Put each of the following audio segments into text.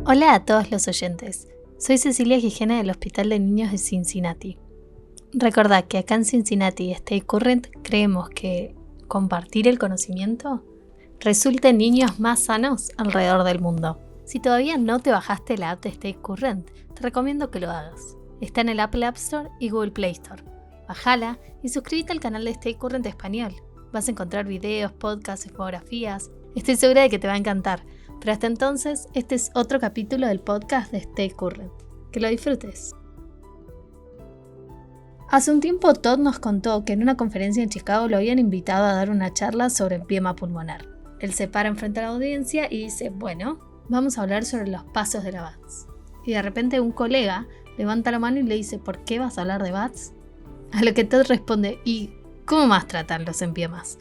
Hola a todos los oyentes, soy Cecilia Gigena del Hospital de Niños de Cincinnati. Recordad que acá en Cincinnati Stay Current creemos que compartir el conocimiento resulta en niños más sanos alrededor del mundo. Si todavía no te bajaste la app de Stay Current, te recomiendo que lo hagas. Está en el Apple App Store y Google Play Store. Bájala y suscríbete al canal de Stay Current Español. Vas a encontrar videos, podcasts, infografías. Estoy segura de que te va a encantar. Pero hasta entonces, este es otro capítulo del podcast de Stay Current. Que lo disfrutes. Hace un tiempo Todd nos contó que en una conferencia en Chicago lo habían invitado a dar una charla sobre empiema pulmonar. Él se para enfrente a la audiencia y dice, bueno, vamos a hablar sobre los pasos de la Vats. Y de repente un colega levanta la mano y le dice, ¿por qué vas a hablar de Vats? A lo que Todd responde, ¿y cómo más tratan los empiemas?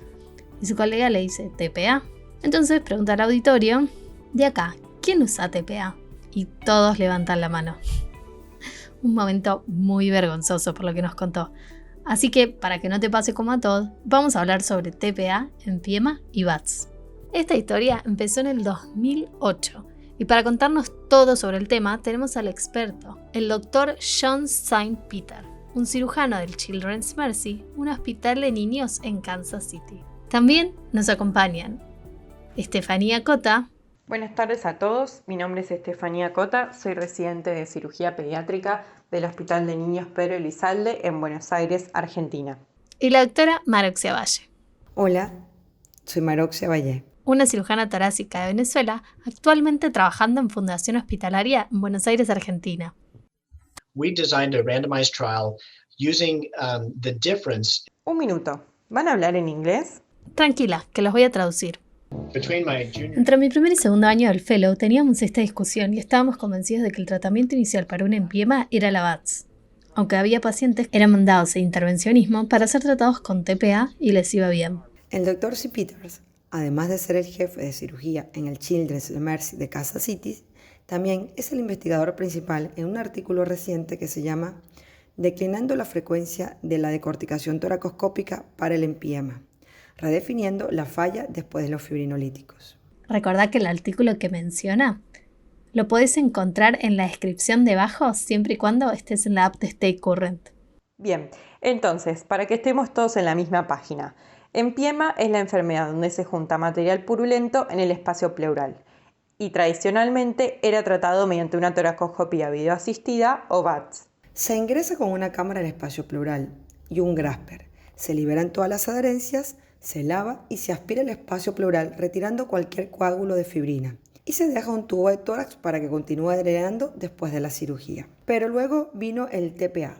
Y su colega le dice, TPA. Entonces pregunta al auditorio, de acá, ¿quién usa TPA? Y todos levantan la mano. Un momento muy vergonzoso por lo que nos contó. Así que, para que no te pase como a Todd, vamos a hablar sobre TPA, empiema y Vats. Esta historia empezó en el 2008. Y para contarnos todo sobre el tema, tenemos al experto, el doctor Shawn St Peter, un cirujano del Children's Mercy, un hospital de niños en Kansas City. También nos acompañan Estefanía Cotta. Buenas tardes a todos, mi nombre es Estefanía Cotta, soy residente de cirugía pediátrica del Hospital de Niños Hospital Elizalde en Buenos Aires, Argentina. Y la doctora Maxroxia Valle. Hola, soy Maxroxia Valle, una cirujana torácica de Venezuela, actualmente trabajando en Fundación Hospitalaria en Buenos Aires, Argentina. We designed a randomized trial using the difference. Un minuto, ¿van a hablar en inglés? Tranquila, que los voy a traducir. Entre mi primer y segundo año del fellow teníamos esta discusión y estábamos convencidos de que el tratamiento inicial para un empiema era la Vats, aunque había pacientes que eran mandados a intervencionismo para ser tratados con TPA y les iba bien. El Dr. St. Peter, además de ser el jefe de cirugía en el Children's Mercy de Kansas City, también es el investigador principal en un artículo reciente que se llama Declinando la frecuencia de la decorticación toracoscópica para el empiema, redefiniendo la falla después de los fibrinolíticos. Recordá que el artículo que menciona lo podés encontrar en la descripción debajo siempre y cuando estés en la app de Stay Current. Bien, entonces, para que estemos todos en la misma página. Empiema es la enfermedad donde se junta material purulento en el espacio pleural y tradicionalmente era tratado mediante una toracoscopía videoasistida o Vats. Se ingresa con una cámara al espacio pleural y un grasper. Se liberan todas las adherencias, se lava y se aspira el espacio pleural retirando cualquier coágulo de fibrina y se deja un tubo de tórax para que continúe drenando después de la cirugía. Pero luego vino el TPA,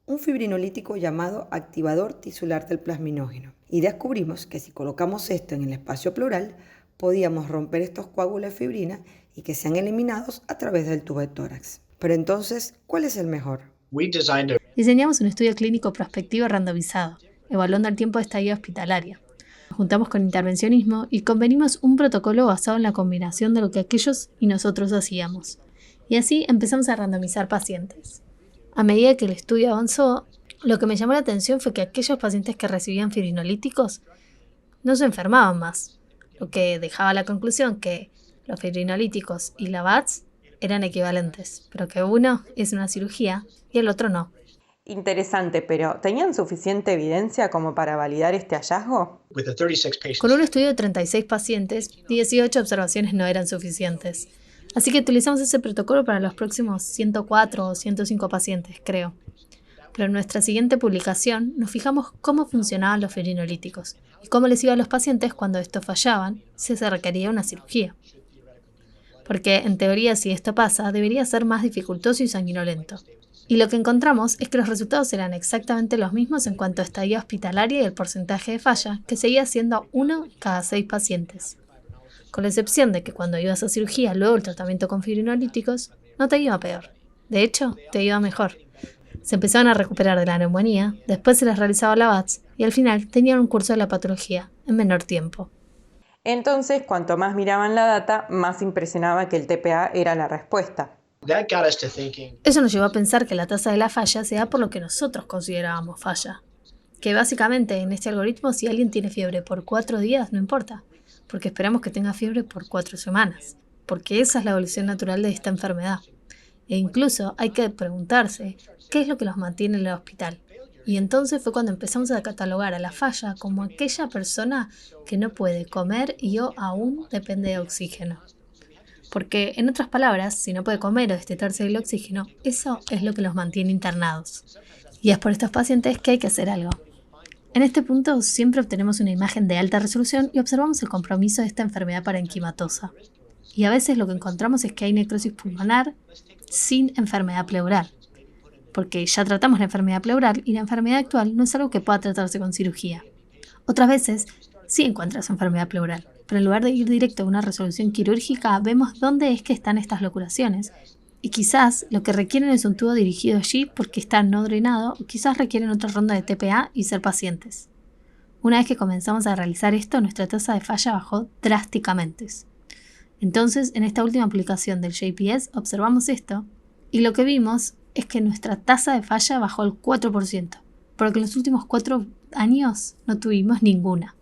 un fibrinolítico llamado activador tisular del plasminógeno, y descubrimos que si colocamos esto en el espacio pleural podíamos romper estos coágulos de fibrina y que sean eliminados a través del tubo de tórax. Pero entonces, ¿cuál es el mejor? Diseñamos un estudio clínico prospectivo randomizado, evaluando el tiempo de estadía hospitalaria. Nos juntamos con intervencionismo y convenimos un protocolo basado en la combinación de lo que aquellos y nosotros hacíamos. Y así empezamos a randomizar pacientes. A medida que el estudio avanzó, lo que me llamó la atención fue que aquellos pacientes que recibían fibrinolíticos no se enfermaban más, lo que dejaba la conclusión que los fibrinolíticos y la Vats eran equivalentes, pero que uno es una cirugía y el otro no. Interesante, pero ¿tenían suficiente evidencia como para validar este hallazgo? Con un estudio de 36 pacientes, 18 observaciones no eran suficientes. Así que utilizamos ese protocolo para los próximos 104 o 105 pacientes, creo. Pero en nuestra siguiente publicación nos fijamos cómo funcionaban los fibrinolíticos y cómo les iba a los pacientes cuando estos fallaban si se requería una cirugía. Porque, en teoría, si esto pasa, debería ser más dificultoso y sanguinolento. Y lo que encontramos es que los resultados eran exactamente los mismos en cuanto a estadía hospitalaria y el porcentaje de falla, que seguía siendo 1 cada 6 pacientes. Con la excepción de que cuando ibas a cirugía luego el tratamiento con fibrinolíticos, no te iba peor. De hecho, te iba mejor. Se empezaban a recuperar de la neumonía, después se les realizaba la Vats y al final tenían un curso de la patología en menor tiempo. Entonces, cuanto más miraban la data, más impresionaba que el TPA era la respuesta. Eso nos llevó a pensar que la tasa de la falla se da por lo que nosotros considerábamos falla. Que básicamente en este algoritmo si alguien tiene fiebre por 4 días no importa, porque esperamos que tenga fiebre por 4 semanas. porque esa es la evolución natural de esta enfermedad. E incluso hay que preguntarse qué es lo que los mantiene en el hospital. Y entonces fue cuando empezamos a catalogar a la falla como aquella persona que no puede comer y o aún depende de oxígeno. Porque, en otras palabras, si no puede comer o destetarse del oxígeno, eso es lo que los mantiene internados. Y es por estos pacientes que hay que hacer algo. En este punto siempre obtenemos una imagen de alta resolución y observamos el compromiso de esta enfermedad parenquimatosa. Y a veces lo que encontramos es que hay necrosis pulmonar sin enfermedad pleural. Porque ya tratamos la enfermedad pleural y la enfermedad actual no es algo que pueda tratarse con cirugía. Otras veces sí encuentras enfermedad pleural, pero en lugar de ir directo a una resolución quirúrgica, vemos dónde es que están estas locuraciones. Y quizás lo que requieren es un tubo dirigido allí porque está no drenado, o quizás requieren otra ronda de TPA y ser pacientes. Una vez que comenzamos a realizar esto, nuestra tasa de falla bajó drásticamente. Entonces, en esta última publicación del JPS observamos esto, y lo que vimos es que nuestra tasa de falla bajó al 4%, porque en los últimos 4 años no tuvimos ninguna.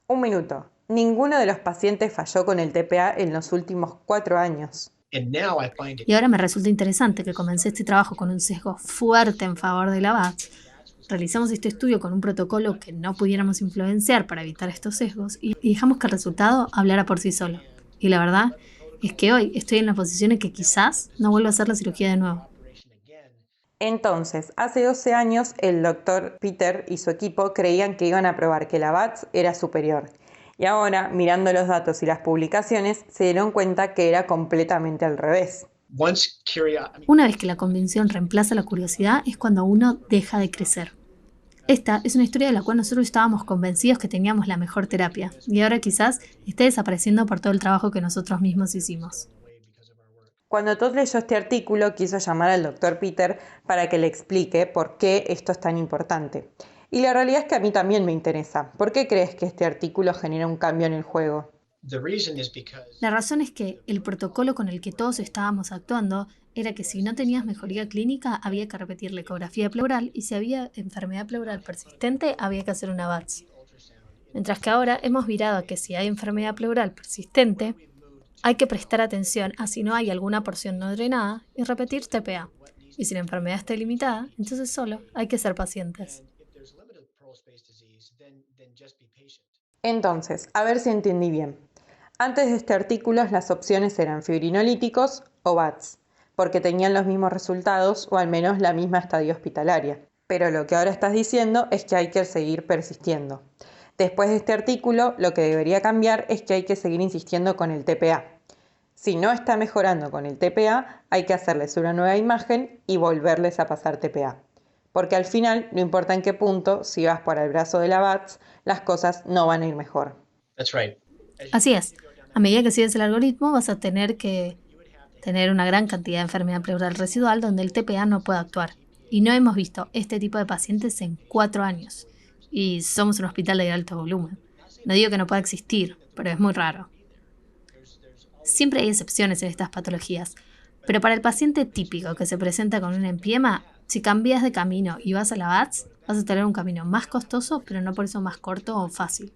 Un minuto. Ninguno de los pacientes falló con el TPA en los últimos 4 años. Y ahora me resulta interesante que comencé este trabajo con un sesgo fuerte en favor de la Vats. Realizamos este estudio con un protocolo que no pudiéramos influenciar para evitar estos sesgos y dejamos que el resultado hablara por sí solo. Y la verdad es que hoy estoy en la posición en que quizás no vuelva a hacer la cirugía de nuevo. Entonces, hace 12 años, el Dr. Peter y su equipo creían que iban a probar que la Vats era superior. Y ahora, mirando los datos y las publicaciones, se dieron cuenta que era completamente al revés. Una vez que la convicción reemplaza la curiosidad, es cuando uno deja de crecer. Esta es una historia de la cual nosotros estábamos convencidos que teníamos la mejor terapia, y ahora quizás esté desapareciendo por todo el trabajo que nosotros mismos hicimos. Cuando Todd leyó este artículo, quiso llamar al Dr. Peter para que le explique por qué esto es tan importante. Y la realidad es que a mí también me interesa. ¿Por qué crees que este artículo genera un cambio en el juego? La razón es que el protocolo con el que todos estábamos actuando era que si no tenías mejoría clínica había que repetir la ecografía pleural y si había enfermedad pleural persistente había que hacer una Vats. Mientras que ahora hemos virado a que si hay enfermedad pleural persistente hay que prestar atención a si no hay alguna porción no drenada y repetir TPA. Y si la enfermedad está limitada, entonces solo hay que ser pacientes. Entonces, a ver si entendí bien. Antes de este artículo las opciones eran fibrinolíticos o Vats, porque tenían los mismos resultados o al menos la misma estadía hospitalaria. Pero lo que ahora estás diciendo es que hay que seguir persistiendo. Después de este artículo, lo que debería cambiar es que hay que seguir insistiendo con el TPA. Si no está mejorando con el TPA, hay que hacerles una nueva imagen y volverles a pasar TPA. Porque al final, no importa en qué punto, si vas por el brazo de la Vats, las cosas no van a ir mejor. Así es. A medida que sigues el algoritmo, vas a tener que tener una gran cantidad de enfermedad pleural residual donde el TPA no puede actuar. Y no hemos visto este tipo de pacientes en 4 años. Y somos un hospital de alto volumen. No digo que no pueda existir, pero es muy raro. Siempre hay excepciones en estas patologías, pero para el paciente típico que se presenta con un empiema, si cambias de camino y vas a la Vats, vas a tener un camino más costoso, pero no por eso más corto o fácil.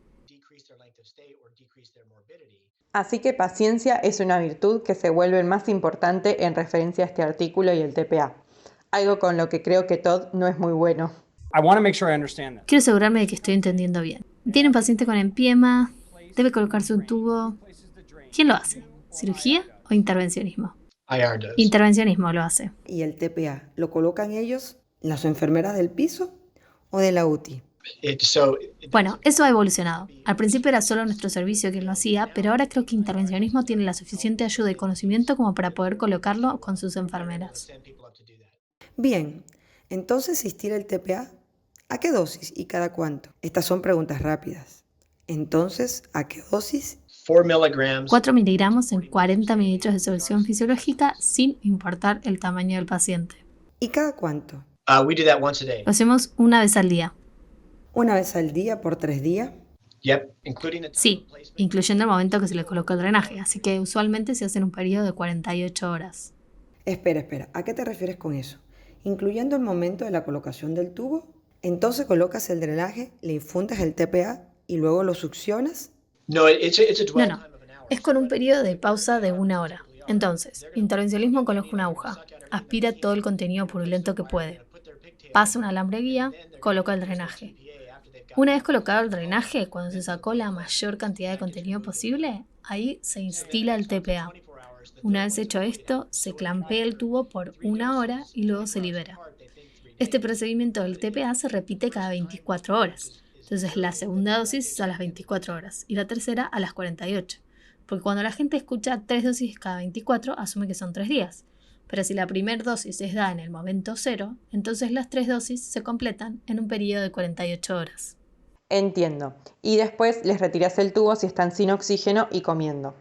Así que paciencia es una virtud que se vuelve más importante en referencia a este artículo y el TPA. Algo con lo que creo que Todd no es muy bueno. Quiero asegurarme de que estoy entendiendo bien. Tiene un paciente con empiema, debe colocarse un tubo. ¿Quién lo hace? ¿Cirugía o intervencionismo? Intervencionismo lo hace. ¿Y el TPA lo colocan ellos, las enfermeras del piso o de la UTI? Bueno, eso ha evolucionado. Al principio era solo nuestro servicio quien lo hacía, pero ahora creo que intervencionismo tiene la suficiente ayuda y conocimiento como para poder colocarlo con sus enfermeras. Bien, entonces ¿existir el TPA? ¿A qué dosis y cada cuánto? Estas son preguntas rápidas. Entonces, ¿a qué dosis? 4 miligramos en 40 mililitros de solución fisiológica sin importar el tamaño del paciente. ¿Y cada cuánto? Lo hacemos una vez al día. ¿Una vez al día por 3 días? Sí, incluyendo el momento que se le coloca el drenaje, así que usualmente se hace en un periodo de 48 horas. Espera, ¿a qué te refieres con eso? ¿Incluyendo el momento de la colocación del tubo? Entonces colocas el drenaje, le infundas el TPA y luego lo succionas. No. es con un periodo de pausa de 1 hora. Entonces, intervencionismo coloca una aguja, aspira todo el contenido purulento que puede, pasa un alambre guía, coloca el drenaje. Una vez colocado el drenaje, cuando se sacó la mayor cantidad de contenido posible, ahí se instila el TPA. Una vez hecho esto, se clampea el tubo por 1 hora y luego se libera. Este procedimiento del TPA se repite cada 24 horas. Entonces la segunda dosis es a las 24 horas y la tercera a las 48. Porque cuando la gente escucha 3 dosis cada 24, asume que son 3 días. Pero si la primera dosis es dada en el momento 0, entonces las 3 dosis se completan en un periodo de 48 horas. Entiendo. Y después les retiras el tubo si están sin oxígeno y comiendo.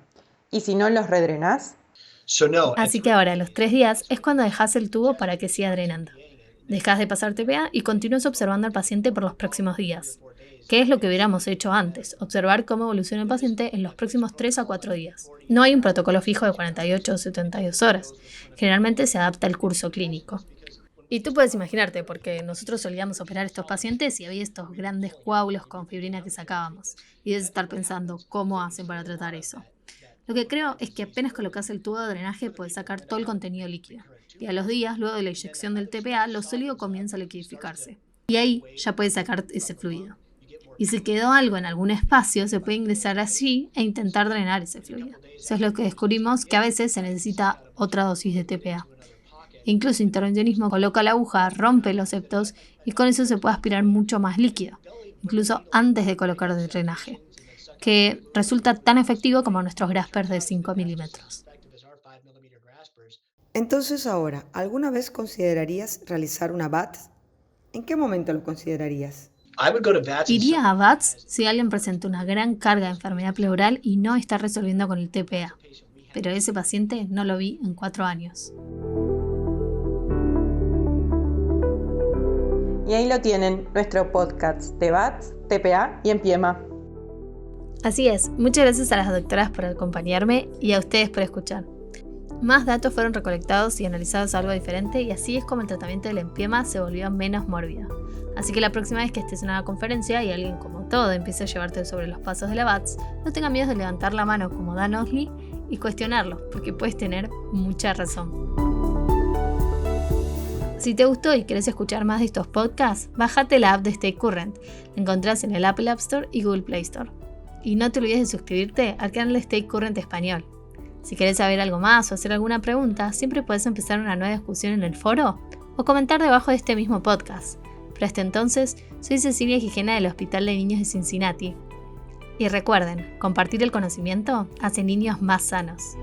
¿Y si no, los redrenás? Así que ahora, a los 3 días, es cuando dejas el tubo para que siga drenando. Dejas de pasar TPA y continúas observando al paciente por los próximos días. ¿Qué es lo que hubiéramos hecho antes? Observar cómo evoluciona el paciente en los próximos 3 a 4 días. No hay un protocolo fijo de 48 o 72 horas. Generalmente se adapta al curso clínico. Y tú puedes imaginarte, porque nosotros solíamos operar a estos pacientes y había estos grandes coágulos con fibrina que sacábamos. Y debes estar pensando, ¿cómo hacen para tratar eso? Lo que creo es que apenas colocas el tubo de drenaje puedes sacar todo el contenido líquido. Y a los días, luego de la inyección del TPA, lo sólido comienza a liquidificarse. Y ahí ya puedes sacar ese fluido. Y si quedó algo en algún espacio, se puede ingresar allí e intentar drenar ese fluido. Eso es lo que descubrimos, que a veces se necesita otra dosis de TPA. E incluso intervencionismo coloca la aguja, rompe los septos y con eso se puede aspirar mucho más líquido, incluso antes de colocar el drenaje, que resulta tan efectivo como nuestros graspers de 5 milímetros. Entonces ahora, ¿alguna vez considerarías realizar una Vats? ¿En qué momento lo considerarías? Iría a Vats si alguien presenta una gran carga de enfermedad pleural y no está resolviendo con el TPA, pero ese paciente no lo vi en 4 años. Y ahí lo tienen, nuestro podcast de Vats, TPA y Empiema. Así es, muchas gracias a las doctoras por acompañarme y a ustedes por escuchar. Más datos fueron recolectados y analizados a algo diferente y así es como el tratamiento del empiema se volvió menos mórbido. Así que la próxima vez que estés en una conferencia y alguien como todo empiece a llevarte sobre los pasos de la Vats, no tengas miedo de levantar la mano como Dan Osley y cuestionarlo, porque puedes tener mucha razón. Si te gustó y querés escuchar más de estos podcasts, bájate la app de Stay Current. La encontrás en el Apple App Store y Google Play Store. Y no te olvides de suscribirte al canal de Stay Current Español. Si querés saber algo más o hacer alguna pregunta, siempre puedes empezar una nueva discusión en el foro o comentar debajo de este mismo podcast. Pero hasta entonces, soy Cecilia Gigena del Hospital de Niños de Cincinnati. Y recuerden, compartir el conocimiento hace niños más sanos.